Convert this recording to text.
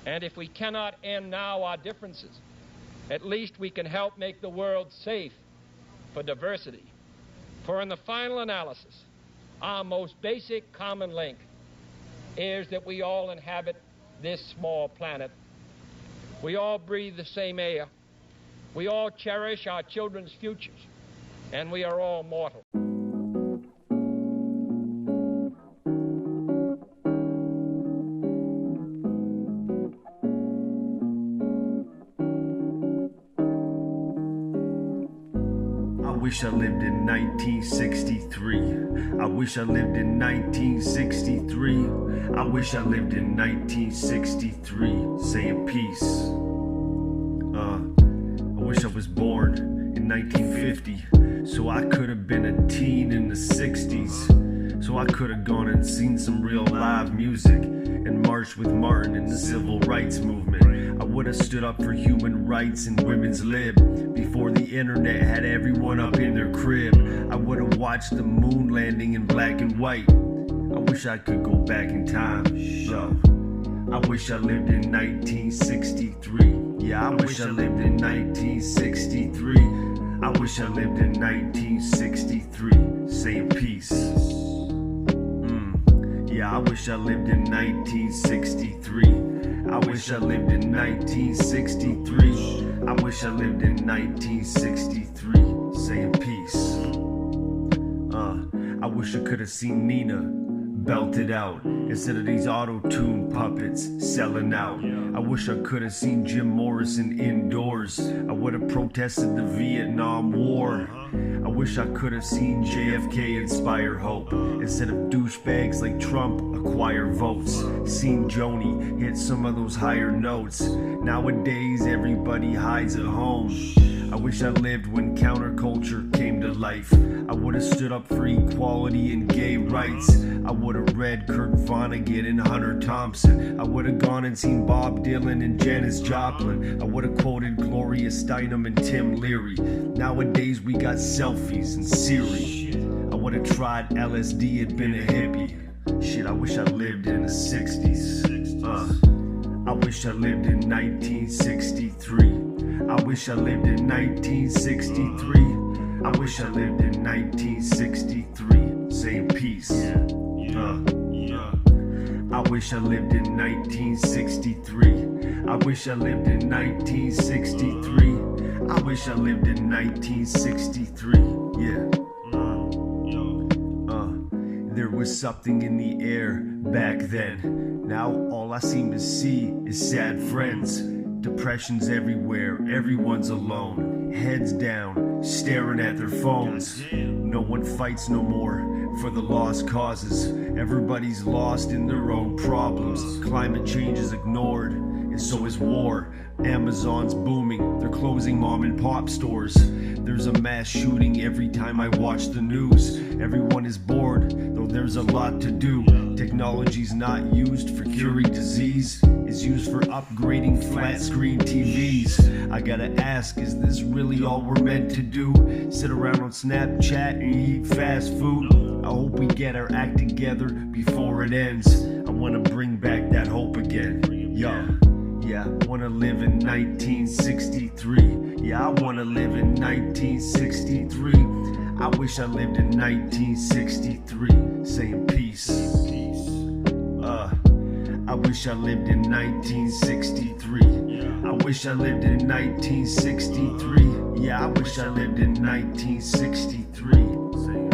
And if we cannot end now our differences, at least we can help make the world safe for diversity. For in the final analysis, our most basic common link is that we all inhabit this small planet. We all breathe the same air. We all cherish our children's futures. And we are all mortal. I wish I lived in 1963. I wish I lived in 1963. I wish I lived in 1963, saying peace. I wish I was born in 1950, so I could have been a teen in the 60s. So I could have gone and seen some real live music and marched with Martin in the civil rights movement. I would have stood up for human rights and women's lib before the internet had everyone up in their crib. I would have watched the moon landing in black and white. I wish I could go back in time. I wish I lived in 1963. Yeah, I wish I lived in 1963. I wish I lived in 1963, saying peace. Yeah, I wish I lived in 1963. I wish I lived in 1963. I wish I lived in 1963, saying peace. I wish I could have seen Nina belted out instead of these auto-tune puppets selling out. I wish I could have seen Jim Morrison indoors. I would have protested the Vietnam War. I wish I could have seen JFK inspire hope instead of douchebags like Trump acquire votes. Seen Joni hit some of those higher notes. Nowadays everybody hides at home. I wish I lived when counterculture came to life. I would have stood up for equality and gay rights. I would have read Kurt Vonnegut and Hunter Thompson. I would have gone and seen Bob Dylan and Janis Joplin. I would have quoted Gloria Steinem and Tim Leary. Nowadays we got selfies and Siri. I would have tried LSD and been a hippie. Shit, I wish I lived in the 60s. I wish I lived in 1963. I wish I lived in 1963. I wish I lived in 1963, saying peace. I wish I lived in 1963. I wish I lived in 1963. I wish I lived in 1963, yeah. There was something in the air back then. Now all I seem to see is sad friends. Depression's everywhere, everyone's alone. Heads down, staring at their phones. No one fights no more for the lost causes. Everybody's lost in their own problems. Climate change is ignored, and so is war. Amazon's booming, they're closing mom and pop stores. There's a mass shooting every time I watch the news. Everyone is bored, though there's a lot to do. Technology's not used for curing disease, it's used for upgrading flat screen TVs. I gotta ask, is this really all we're meant to do? Sit around on Snapchat and eat fast food? I hope we get our act together before it ends. I wanna bring back that hope again. Yeah, I wanna live in 1963. Yeah, I wanna live in 1963. I wish I lived in 1963, saying peace. I wish I lived in 1963. I wish I lived in 1963. Yeah, I wish I lived in 1963.